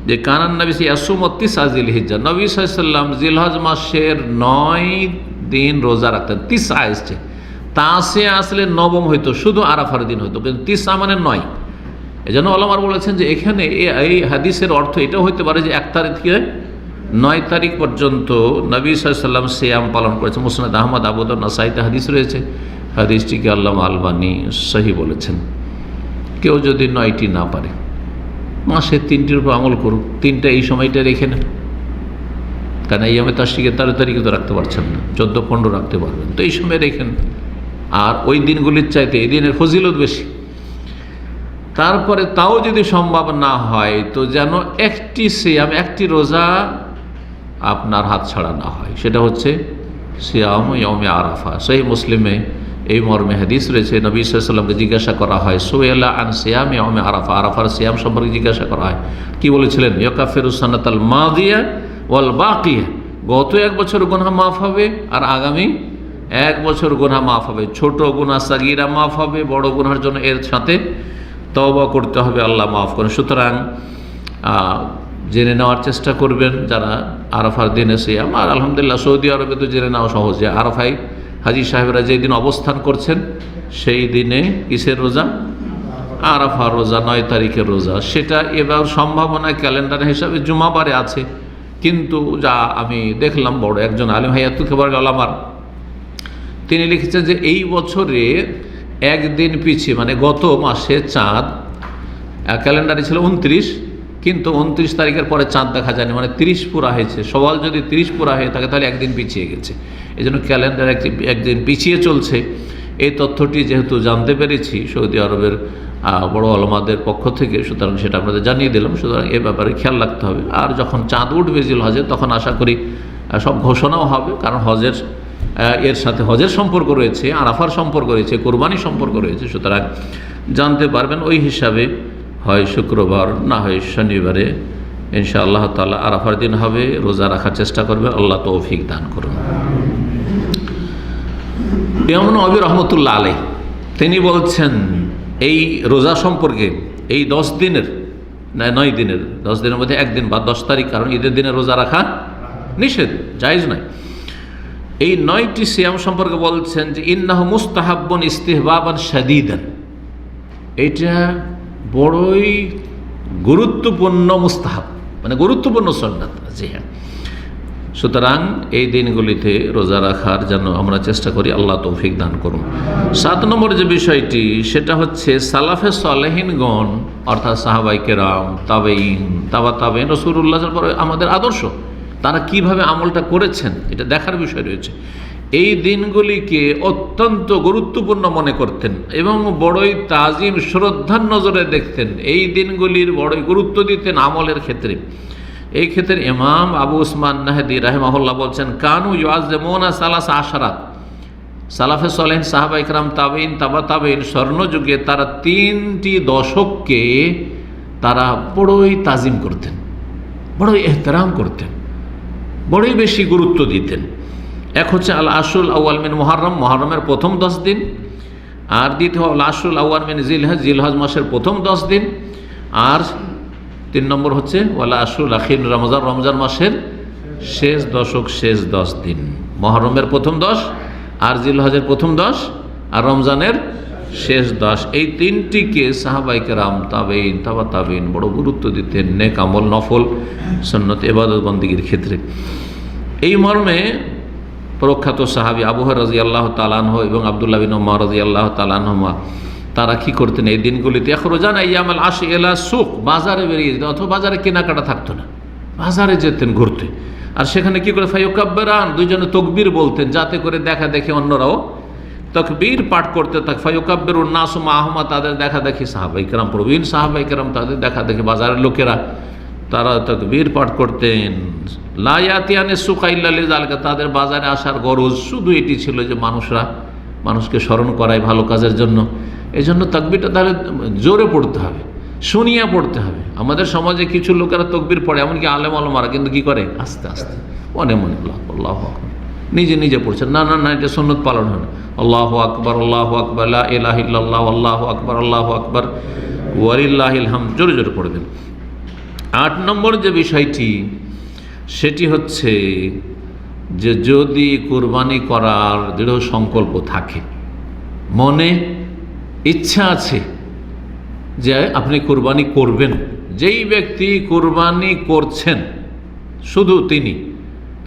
A: যে কানান নবী ইয়াসুমুত জিলহিজ্জা, নবী সাল্লাল্লাহু আলাইহি ওয়াসাল্লাম জিলহজ মাসের 9 দিন রোজা রাখতেন। 9 আসছে, তাসে আসলে নবম হইতো, শুধু আরাফার দিন হইতো, কিন্তু 9 মানে 9। এজন্য ওলামারা বলেছেন যে এখানে এই হাদিসের অর্থ এটাও হইতে পারে যে 1 তারিখ থেকে 9 তারিখ পর্যন্ত নবী সাল্লাল্লাহু আলাইহি ওয়াসাল্লাম সিয়াম পালন করেছেন। মুসনাদ আহমদ, আবু দাউদ, নাসাইতে হাদিস রয়েছে। হাদিসটিকে আল্লামা আলবানী সহি বলেছেন। কেউ যদি 9টি না পারে, মাসে 3টির উপর আমল করুক, 3টা এই সময়টা রেখে নেন। কারণ এই আমি তাশরিকের 13 তারিখে তো রাখতে পারছেন না, 14-15 রাখতে পারবেন, তো এই সময় রেখেন। আর ওই দিনগুলির চাইতে এই দিনের ফজিলত বেশি। তারপরে তাও যদি সম্ভব না হয়, তো যেন একটি সিয়াম, একটি রোজা আপনার হাত ছাড়া না হয়, সেটা হচ্ছে সিয়াম ইয়াউমে আরাফা। সহিহ মুসলিমে এই মর্মে হাদিস রয়েছে, নবী সাল্লাল্লাহু আলাইহি ওয়াসাল্লামকে জিজ্ঞাসা করা হয়, সুয়েলা আন সিয়াম ইয়াউমে আরাফা, আরাফার সিয়াম সম্পর্কে জিজ্ঞাসা করা হয়। কি বলেছিলেন? ইয়াকাফিরুস সানাতাল মাদিয়া ওয়াল বাকিয়া, গত 1 বছর গুনাহ মাফ হবে আর আগামী 1 বছর গুনাহ মাফ হবে। ছোট গুনাহ সাগীরা মাফ হবে, বড় গুনাহের জন্য এর সাথে তওবা করতে হবে, আল্লাহ মাফ করেন। সুতরাং জেনে নেওয়ার চেষ্টা করবেন যারা আরাফার দিনে সিয়াম। আর আলহামদুলিল্লাহ সৌদি আরবে তো জেনে নেওয়া সহজ, যে আরাফায় হাজি সাহেবরা যেই দিন অবস্থান করছেন সেই দিনে কিসের রোজা? আরাফার রোজা, 9 তারিখের রোজা। সেটা এবার সম্ভাবনা ক্যালেন্ডার হিসাবে জুমাবারে আছে, কিন্তু যা আমি দেখলাম বড় একজন আলিম হায়াতুল কিবার আলামার, তিনি লিখেছেন যে এই বছরে একদিন পিছিয়ে, মানে গত মাসে চাঁদ ক্যালেন্ডারে ছিল 29, কিন্তু 29 তারিখের পরে চাঁদ দেখা যায়নি, মানে 30 পুরা হয়েছে। সওয়াল যদি 30 পুরা হয়ে থাকে তাহলে একদিন পিছিয়ে গেছে। এই জন্য ক্যালেন্ডার একদিন পিছিয়ে চলছে। এই তথ্যটি যেহেতু জানতে পেরেছি সৌদি আরবের বড় আলমাদের পক্ষ থেকে, সুতরাং সেটা আপনাদের জানিয়ে দিলাম। সুতরাং এ ব্যাপারে খেয়াল রাখতে হবে। আর যখন চাঁদ উঠবে জিলহজে, তখন আশা করি সব ঘোষণাও হবে, কারণ হজের এর সাথে হজের সম্পর্ক রয়েছে, আরাফার সম্পর্ক রয়েছে, কোরবানির সম্পর্ক রয়েছে। সুতরাং জানতে পারবেন। ওই হিসাবে হয় শুক্রবার, না হয় শনিবারে ইনশাআল্লাহ তাআলা আরাফার দিন হবে, রোজা রাখার চেষ্টা করবে। আল্লাহ তৌফিক দান করুন। ইমাম নববী রহমতুল্লাহ আলাইহি তিনি বলছেন এই রোজা সম্পর্কে, এই 10 দিনের 9 দিনের, 10 দিনের মধ্যে একদিন বা 10 তারিখ, কারণ ঈদের দিনে রোজা রাখা নিষেধ, জায়েজ নয়। এই 9টি সিয়াম সম্পর্কে বলছেন যে ইন্নাহু মুস্তাহাব্বুন ইস্তিহবাবান শাদীদান, এটা বড়ই গুরুত্বপূর্ণ মুস্তাহাব, মানে গুরুত্বপূর্ণ সুন্নাত। জি হ্যাঁ, সুতরাং এই দিনগুলিতে রোজা রাখার যেন আমরা চেষ্টা করি, আল্লাহ তৌফিক দান করুন। 7 নম্বর যে বিষয়টি সেটা হচ্ছে সালাফে সালেহিনগণ অর্থাৎ সাহাবায়ে কেরাম, তাবেঈন, তাবেঈন, রাসূলুল্লাহর পরে আমাদের আদর্শ, তারা কিভাবে আমলটা করেছেন এটা দেখার বিষয় রয়েছে। এই দিনগুলিকে অত্যন্ত গুরুত্বপূর্ণ মনে করতেন এবং বড়ই তাজিম শ্রদ্ধার নজরে দেখতেন, এই দিনগুলির বড়ই গুরুত্ব দিতেন আমলের ক্ষেত্রে। এই ক্ষেত্রে ইমাম আবু উসমান নাহদি রাহিমাহুল্লাহ বলছেন কানু ইউআজ্জিমুনা সালাস আশরাত, সালাফে সালেহিন সাহাবায়ে কেরাম, তাবেঈন, তাবেঈন স্বর্ণযুগে তারা 3টি দশককে তারা বড়ই তাজিম করতেন, বড়ই এহতেরাম করতেন, বড়ই বেশি গুরুত্ব দিতেন। এক হচ্ছে আল আশুল আউয়াল মিন মুহররম, মুহররমের প্রথম 10 দিন, আর দ্বিতীয় আল আশুল আউয়াল মিন জিলহজ, জিলহজ মাসের প্রথম 10 দিন, আর 3 নম্বর হচ্ছে ওয়ালা আশুল আখির রমজান, রমজান মাসের শেষ দশক, শেষ 10 দিন। মুহররমের প্রথম 10, আর জিলহজের প্রথম 10, আর রমজানের শেষ 10, এই 3টিকে সাহাবায়ে কেরাম, তাবেঈন, তাবেঈন বড় গুরুত্ব দিতেন নেক আমল, নফল, সুন্নত, ইবাদত বন্দেগীর ক্ষেত্রে। এই মর্মে প্রখ্যাত সাহাবী আবু হুরায়রা রাদিয়াল্লাহু তাআলা আনহু এবং আব্দুল্লাহ বিন উমর রাদিয়াল্লাহু তাআলা আনহুমা তারা কি করতেন এই দিনগুলিতে, ইখরুজান আইয়ামাল আশর ইলা সুক, বাজারে বেরিয়ে যেতেন, অথবা বাজারে কেনাকাটা থাকতো না, বাজারে যেতেন ঘুরতে, আর সেখানে কি করে ফায়ুকাব্বিরান, দুইজনে তাকবীর বলতেন, যাতে করে দেখা দেখে অন্যরাও তাকবীর পাঠ করতে থাকে। ফায়ুকাব্বিরুন নাসু মাহুমা, তাদের দেখা দেখি সাহাবায়ে কেরাম, প্রবীণ সাহাবায়ে কেরাম, তাদের দেখা দেখি বাজারের লোকেরা তারা তাকবীর পাঠ করতেন। লা ইয়াতিয়ানি সুকা ইল্লা লিযালিকা, তাদের বাজারে আসার গরজ শুধু এটি ছিল যে মানুষকে স্মরণ করায় ভালো কাজের জন্য। এই জন্য তাকবীরটা তাহলে জোরে পড়তে হবে, শুনিয়া পড়তে হবে। আমাদের সমাজে কিছু লোকেরা তাকবীর পড়ে, এমনকি আলেম ওলামারা, কিন্তু কি করে আস্তে আস্তে মনে মনে আল্লাহু আকবার, নিজে নিজে পড়ছেন। না না না, এটা সুন্নত পালন হয় না। আল্লাহু আকবার, আল্লাহু আকবার, লা ইলাহা ইল্লাল্লাহ, আল্লাহু আকবার, আল্লাহু আকবার, ওয়ালিল্লাহিল হামদ, জোরে জোরে পড়বেন। 8 নম্বর যে বিষয়টি সেটি হচ্ছে যে যদি কুরবানি করার দৃঢ় সংকল্প থাকে, মনে ইচ্ছা আছে যে আপনি কুরবানি করবেন, যেই ব্যক্তি কুরবানি করছেন শুধু তিনি,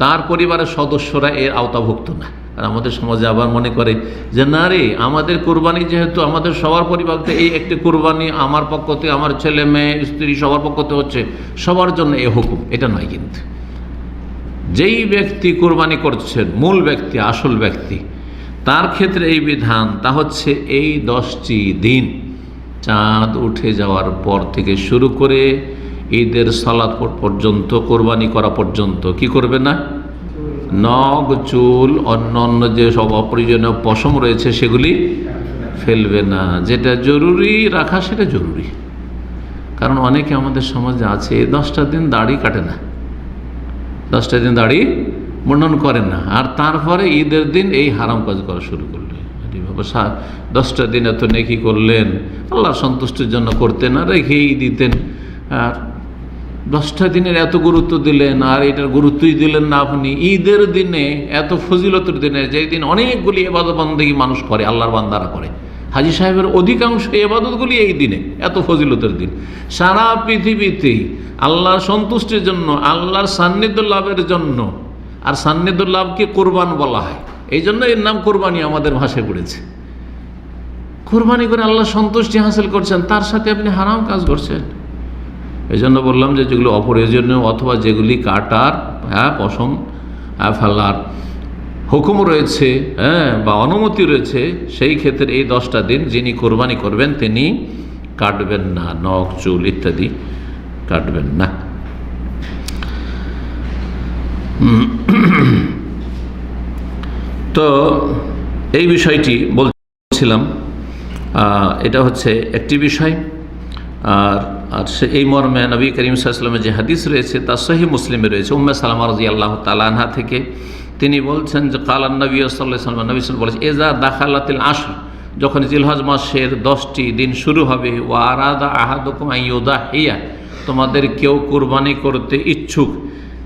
A: তার পরিবারের সদস্যরা এর আওতাভুক্ত না। আর আমাদের সমাজে আবার মনে করে যে না রে, আমাদের কুরবানি যেহেতু আমাদের সবার পরিবারতে, এই একটি কুরবানি আমার পক্ষ থেকে, আমার ছেলে মেয়ে স্ত্রী সবার পক্ষ থেকে হচ্ছে, সবার জন্য এ হুকুম, এটা নয়। কিন্তু যেই ব্যক্তি কুরবানি করছেন, মূল ব্যক্তি, আসল ব্যক্তি, তার ক্ষেত্রে এই বিধান, তা হচ্ছে এই 10টি দিন চাঁদ উঠে যাওয়ার পর থেকে শুরু করে ঈদের সালাত পর্যন্ত, কোরবানি করা পর্যন্ত কি করবে না, নখ, চুল, অন্য যে সব অপ্রয়োজনীয় পশম রয়েছে সেগুলি ফেলবে না। যেটা জরুরি রাখা সেটা জরুরি, কারণ অনেকে আমাদের সমাজে আছে 10টা দিন দাড়ি কাটে না, 10টা দিন দাড়ি মুন্ডন করেন না, আর তারপরে ঈদের দিন এই হারাম কাজ করা শুরু করলেন। 10টা দিন এত নেকি করলেন, আল্লাহর সন্তুষ্টির জন্য করতেন, আর রেখেই দিতেন। আর 10টা দিনের এত গুরুত্ব দিলেন, আর এটার গুরুত্বই দিলেন না আপনি ঈদের দিনে, এত ফজিলতের দিনে, যেই দিন অনেকগুলি ইবাদত বন্দেগী মানুষ করে, আল্লাহর বান্দারা করে। হাজী সাহেবের অধিকাংশ ইবাদতগুলি এই দিনে, এত ফজিলতের দিন। সারা পৃথিবীতেই আল্লাহর সন্তুষ্টির জন্য, আল্লাহর সান্নিধ্য লাভের জন্য, আর সান্নিধ্য লাভকে কোরবান বলা হয়, এই জন্য এর নাম কোরবানি আমাদের ভাষায় পড়েছে। কোরবানি করে আল্লাহ সন্তুষ্টি হাসিল করছেন, তার সাথে আপনি হারাম কাজ করছেন। এই জন্য বললাম যে যেগুলো অপ্রয়োজনীয় অথবা যেগুলি কাটার পশম ফেলার হুকুম রয়েছে, বা অনুমতি রয়েছে, সেই ক্ষেত্রে এই 10টা দিন যিনি কোরবানি করবেন তিনি কাটবেন না, নখ, চুল ইত্যাদি কাটবেন না। তো এই বিষয়টি বলছিলাম, এটা হচ্ছে একটি বিষয়। আর সে এই মর্মে নবী করিম সাল্লাল্লাহু আলাইহি ওয়াসাল্লামের যে হাদিস রয়েছে তা সহিহ মুসলিমে রয়েছে, উম্মে সালামা রাদিয়াল্লাহু তাআলা আনহা থেকে। তিনি বলছেন যে কালান নবী সাল্লাল্লাহু আলাইহি ওয়াসাল্লাম, নবী সাল্লাল্লাহু আলাইহি ওয়াসাল্লাম বলেছেন, এজা দাখালাতিল আশর, যখন জিলহজ মাসের 10টি দিন শুরু হবে, ওয়া আরাদা আহাদুকুম আন ইউদাহিয়া, তোমাদের কেউ কুরবানি করতে ইচ্ছুক,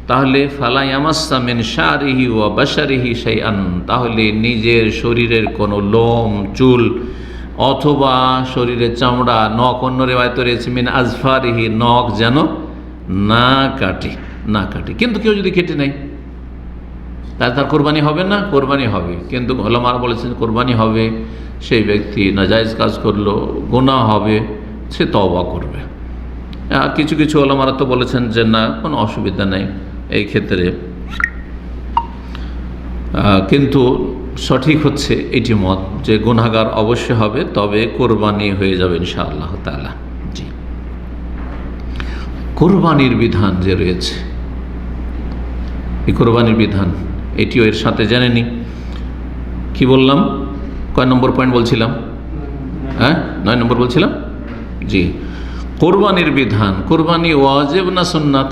A: তাহলে ফালা ইয়ামাসসা মিন শারিহি ওয়া বাশারিহি শাইআন, তাহলে নিজের শরীরের কোনো লোম, চুল অথবা শরীরের চামড়া, নখ, অন্য রিওয়ায়াতে রয়েছে মিন আজফারিহি, নখ যেন না কাটে। কিন্তু কেউ যদি কেটে নেয় তার কোরবানি হবে না? কোরবানি হবে, কিন্তু ওলামারা বলেছেন কোরবানি হবে, সেই ব্যক্তি নাজায়েজ কাজ করলো, গুনাহ হবে, সে তওবা করবে। আর কিছু কিছু ওলামারা তো বলেছেন যে না, কোনো অসুবিধা নেই এই ক্ষেত্রে, কিন্তু সঠিক হচ্ছে এটি মত যে গুনাহগার অবশ্যই হবে, তবে কোরবানি হয়ে যাবে ইনশাআল্লাহ তাআলা। জি, কোরবানির বিধান যে রয়েছে, এই কোরবানির বিধান এটিও এর সাথে জেনে নি। কি বললাম? কয় নম্বর পয়েন্ট বলছিলাম? 9 নম্বর বলছিলাম। জি, কোরবানির বিধান, কোরবানি ওয়াজিব না সুন্নাত?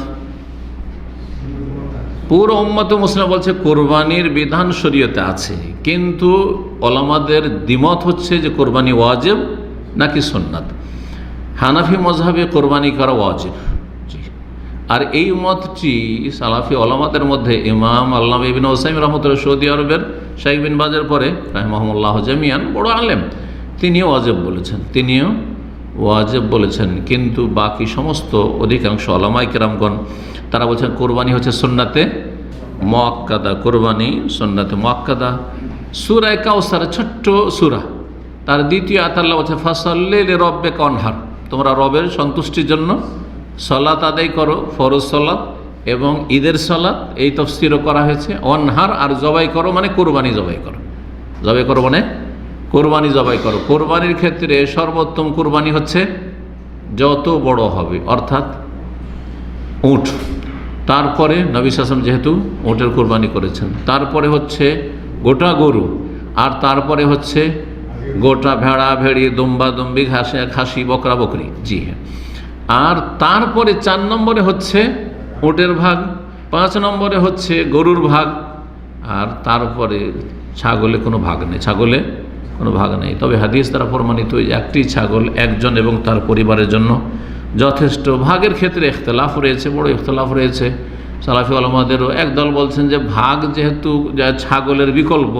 A: পুরো উম্মতে মুসলিম বলছে কোরবানির বিধান শরীয়তে আছে, কিন্তু ওলামাদের দ্বিমত হচ্ছে যে কোরবানি ওয়াজিব নাকি সুন্নাত। হানাফি মযহাবে কোরবানি করা ওয়াজিব, আর এই মতটি সালাফি ওলামাদের মধ্যে ইমাম আল্লামা ইবনে উসাইমিন রাহমাতুল্লাহ, সৌদি আরবের শাইখ বিন বাজের পরে রাহিমাহুল্লাহ জামিয়ান, বড় আলেম, তিনিও ওয়াজিব বলেছেন। কিন্তু বাকি সমস্ত অধিকাংশ ওলামায়ে কেরামগণ তারা বলছেন কোরবানি হচ্ছে সুন্নাতে মুআক্কাদা, কোরবানি সুন্নাতে মুআক্কাদা। সূরা কাউসার, ছোট্ট সূরা, তার দ্বিতীয় আয়াত আল্লাহ বলছে ফাসাল্লি লিরাব্বিকা ওয়ানহার, তোমরা রবের সন্তুষ্টির জন্য সালাত আদায় করো, ফরজ সালাত এবং ঈদের সালাত, এই তাফসীরও করা হয়েছে। ওয়ানহার, আর জবাই করো মানে কোরবানি জবাই করো, জবাই করো মানে কোরবানি জবাই করো। কোরবানির ক্ষেত্রে সর্বোত্তম কোরবানি হচ্ছে যত বড় হবে, অর্থাৎ উট, তারপরে নবী সাল্লাল্লাহু আলাইহি ওয়াসাল্লাম যেহেতু উটের কোরবানি করেছেন, তারপরে হচ্ছে গোটা গরু, আর তারপরে হচ্ছে গোটা ভেড়া ভেড়ি, দুম্বা দুম্বি, খাসি বকরা বকরি। জি হ্যাঁ, আর তারপরে 4 নম্বরে হচ্ছে উটের ভাগ, 5 নম্বরে হচ্ছে গরুর ভাগ, আর তারপরে ছাগলে কোনো ভাগ নেই। তবে হাদিস দ্বারা প্রমাণিত একটি ছাগল একজন এবং তার পরিবারের জন্য যথেষ্ট। ভাগের ক্ষেত্রে ইখতিলাফ রয়েছে, বড় ইখতিলাফ রয়েছে। সালাফি ওলামাদেরও একদল বলছেন যে ভাগ যেহেতু ছাগলের বিকল্প,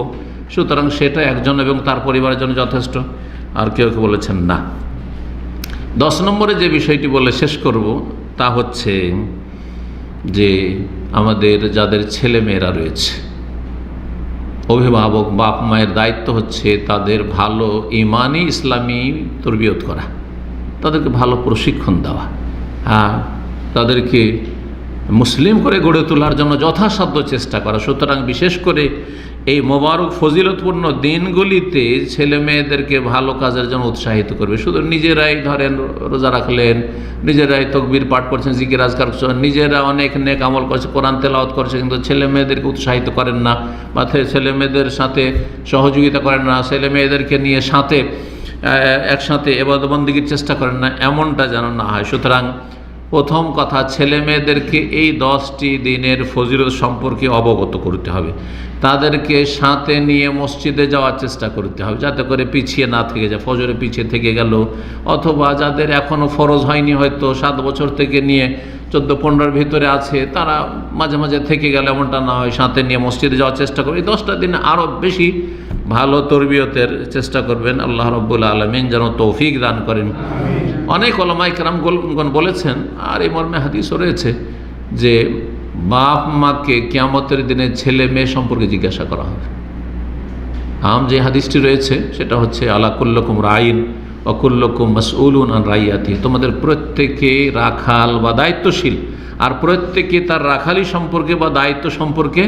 A: সুতরাং সেটা একজন এবং তার পরিবারের জন্য যথেষ্ট, আর কেউ বলেছেন না। 10 নম্বরে যে বিষয়টি বলে শেষ করব তা হচ্ছে যে আমাদের যাদের ছেলে মেয়েরা রয়েছে, অভিভাবক বাপ মায়ের দায়িত্ব হচ্ছে তাদের ভালো ইমানি ইসলামী তরবিয়ত করা, তাদেরকে ভালো প্রশিক্ষণ দেওয়া, তাদেরকে মুসলিম করে গড়ে তোলার জন্য যথাসাধ্য চেষ্টা করা। সুতরাং বিশেষ করে এই মোবারক ফজিলতপূর্ণ দিনগুলিতে ছেলে মেয়েদেরকে ভালো কাজের জন্য উৎসাহিত করবে। শুধু নিজেরাই ধরেন রোজা রাখলেন, নিজেরাই তাকবীর পাঠ করছেন, জিকির আজকার করছেন, নিজেরা অনেক নেক আমল করছে, কোরআন তেলাওয়াত করছে, কিন্তু ছেলে মেয়েদেরকে উৎসাহিত করেন না, বা ছেলে মেয়েদের সাথে সহযোগিতা করেন না, ছেলে মেয়েদেরকে নিয়ে একসাথে ইবাদত বন্দেগীর চেষ্টা করেন না, এমনটা যেন না হয়। সুতরাং প্রথম কথা, ছেলে মেয়েদেরকে এই 10টি দিনের ফজিলত সম্পর্কে অবগত করতে হবে, তাদেরকে সাথে নিয়ে মসজিদে যাওয়ার চেষ্টা করতে হবে, যাতে করে পিছিয়ে না থেকে যায়, ফজরে পিছিয়ে থেকে গেল, অথবা যাদের এখনও ফরজ হয়নি, হয়তো 7 বছর থেকে নিয়ে 14-15 ভিতরে আছে, তারা মাঝে মাঝে থেকে গেলে এমনটা না হয়, সাথে নিয়ে মসজিদে যাওয়ার চেষ্টা করবে। এই 10টা দিনে আরও বেশি ভালো তরবিয়তের চেষ্টা করবেন। আল্লাহ রাব্বুল আলামিন যেন তৌফিক দান করেন। অনেক ওলামায়ে কেরামগণ বলেছেন, আর এই মর্মে হাদিসও রয়েছে, যে বাপ মাকে কিয়ামতের দিনে ছেলে মেয়ে সম্পর্কে জিজ্ঞাসা করা হবে। যে হাদিসটি রয়েছে সেটা হচ্ছে আলা কুল্লুকুম রাইন ওয়া কুল্লুকুম মাসউলুন আন রাইয়াতি, তোমাদের প্রত্যেকে রাখাল বা দায়িত্বশীল, আর প্রত্যেকে তার রাখালি সম্পর্কে বা দায়িত্ব সম্পর্কে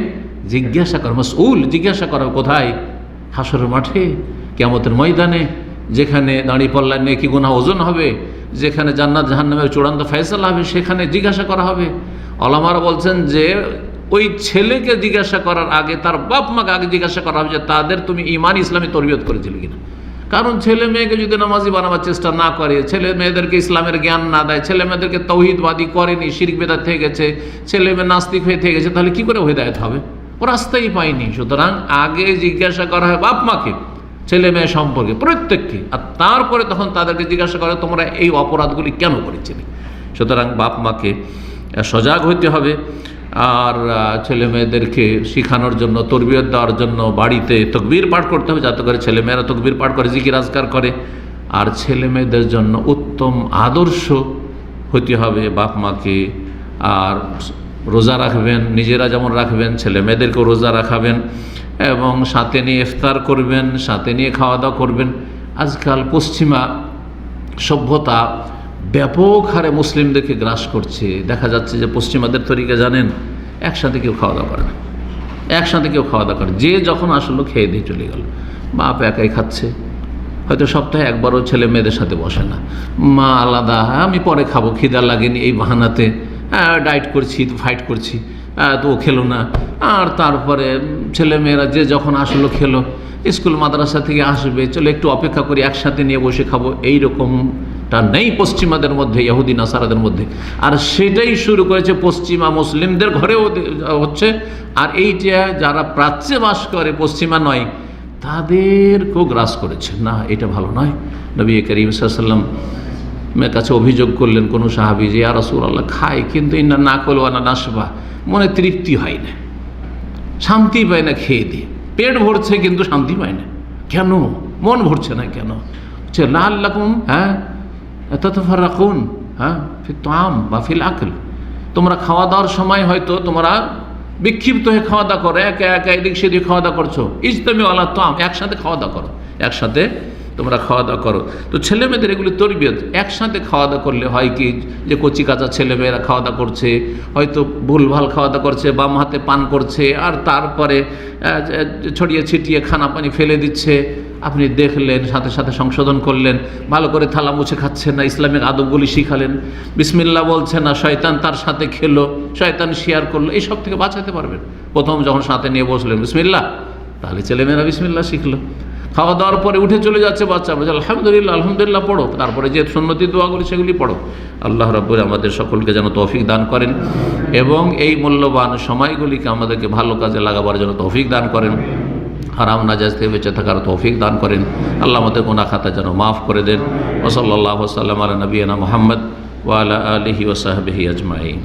A: জিজ্ঞাসা করা। মাসউল, জিজ্ঞাসা করা কোথায়? হাসরের মাঠে, কিয়ামতের ময়দানে, যেখানে দাঁড়িপাল্লার নেকি গুনাহ ওজন হবে, যেখানে জান্নাত জাহান্নামের চূড়ান্ত ফয়সালা হবে, সেখানে জিজ্ঞাসা করা হবে। ওলামারা বলছেন যে ওই ছেলেকে জিজ্ঞাসা করার আগে তার বাপ মাকে আগে জিজ্ঞাসা করা হবে যে তাদের তুমি ঈমান ইসলামী তরবিয়ত করেছিলে কিনা। কারণ ছেলে মেয়েকে যদি নামাজি বানাবার চেষ্টা না করে, ছেলে মেয়েদেরকে ইসলামের জ্ঞান না দেয়, ছেলে মেয়েদেরকে তাওহীদবাদী করেনি, শিরক বিদআত থেকে গেছে, ছেলে মেয়ে নাস্তিক হয়ে থেকে গেছে, তাহলে কি করে হিদায়াত হবে? ও রাস্তাই পায়নি। সুতরাং আগে জিজ্ঞাসা করা হয় বাপ মাকে ছেলে মেয়ে সম্পর্কে প্রত্যেককে, আর তারপরে তখন তাদেরকে জিজ্ঞাসা করে তোমরা এই অপরাধগুলি কেন করেছিলে। সুতরাং বাপ মাকে সজাগ হইতে হবে। আর ছেলে মেয়েদেরকে শেখানোর জন্য, তরবিয়ত দেওয়ার জন্য বাড়িতে তাকবীর পাঠ করতে হবে, যাতে করে ছেলে মেয়েরা তাকবীর পাঠ করে, জিকির আজকার করে। আর ছেলে মেয়েদের জন্য উত্তম আদর্শ হতে হবে বাপ মাকে। আর রোজা রাখবেন, নিজেরা যেমন রাখবেন ছেলে মেয়েদেরকেও রোজা রাখাবেন, এবং সাথে নিয়ে ইফতার করবেন, সাথে নিয়ে খাওয়া দাওয়া করবেন। আজকাল পশ্চিমা সভ্যতা ব্যাপক হারে মুসলিমদেরকে গ্রাস করছে। দেখা যাচ্ছে যে পশ্চিমাদের তরিকা জানেন, একসাথে কেউ খাওয়া দাওয়া করে না, একসাথে কেউ খাওয়া দাওয়া করে, যে যখন আসলো খেয়ে দিয়ে চলে গেল। বাপ একাই খাচ্ছে, হয়তো সপ্তাহে একবারও ছেলে মেয়েদের সাথে বসে না। মা আলাদা, আমি পরে খাবো, খিদা লাগেনি এই বাহানাতে ডায়েট করছি, ফাইট করছি, তো ও খেলো না। আর তারপরে ছেলে মেয়েরা যে যখন আসলো খেলো, স্কুল মাদ্রাসা থেকে আসবে, চলো একটু অপেক্ষা করি, একসাথে নিয়ে বসে খাবো। এইরকমটা নেই পশ্চিমাদের মধ্যে, ইহুদি নাসারাদের মধ্যে। আর সেটাই শুরু করেছে পশ্চিমা মুসলিমদের ঘরেও হচ্ছে। আর এইটা যারা প্রাচ্যে বাস করে, পশ্চিমা নয়, তাদেরকেও গ্রাস করেছে। না, এটা ভালো নয়। নবী করিম সাল্লাল্লাহু আলাইহি ওয়াসাল্লাম মেয়ের কাছে অভিযোগ করলেন কোনো সাহাবী যে, ইয়া রাসূলুল্লাহ, খায় কিন্তু ইন্না নাকুল ওয়া নাশবা, মনে তৃপ্তি হয় না, শান্তি পায় না খেয়ে দিয়ে, পেট ভরছে কিন্তু শান্তি পায় না। কেন মন ভরছে না কেন? লাআল্লাকুম তাতাফাররাকুন ফিত তাআম বা ফিল আকল। তোমরা খাওয়া দাওয়ার সময় হয়তো তোমরা বিক্ষিপ্ত হয়ে খাওয়া দাওয়া করো, একা একা এদিক সেদিক খাওয়া দাওয়া করছো। ইজতামিউ আলা তাআম, একসাথে খাওয়া দাওয়া করো, একসাথে তোমরা খাওয়া দাওয়া করো। তো ছেলে মেয়েদের এগুলি তরবিয়ত। একসাথে খাওয়া দাওয়া করলে হয় কি, যে কচি কাঁচা ছেলে মেয়েরা খাওয়া দাওয়া করছে, হয়তো ভুলভাল খাওয়া দাওয়া করছে, বাম হাতে পান করছে, আর তারপরে ছড়িয়ে ছিটিয়ে খানা পানি ফেলে দিচ্ছে। আপনি দেখলেন, সাথে সাথে সংশোধন করলেন, ভালো করে থালা মুছে খাচ্ছেন না, ইসলামিক আদবগুলি শিখালেন, বিসমিল্লাহ বলছে না, শয়তান তার সাথে খেলো, শয়তান শেয়ার করলো। এইসব থেকে বাঁচাতে পারবেন। প্রথম যখন সাথে নিয়ে বসলেন বিসমিল্লাহ, তাহলে ছেলেমেয়েরা বিসমিল্লাহ শিখলো। খাওয়া দাওয়ার পরে উঠে চলে যাচ্ছে বাচ্চা, বলছে আলহামদুলিল্লাহ আলহামদুলিল্লাহ পড়ো, তারপরে যে সুন্নতি দোয়াগুলি সেগুলি পড়ো। আল্লাহ রাব্বুল আমাদের সকলকে যেন তৌফিক দান করেন, এবং এই মূল্যবান সময়গুলিকে আমাদেরকে ভালো কাজে লাগাবার জন্য তৌফিক দান করেন, হারাম নাজায়েজ থেকে বেঁচে থাকার তৌফিক দান করেন। আল্লাহ আমাদের গুনাহ খাতা যেন মাফ করে দেন। ওয়া সাল্লাল্লাহু ওয়া সাল্লাম আলা নবিয়িনা মুহাম্মদ ওয়া আলা আলিহি ওয়া সাহবিহি আজমাইন।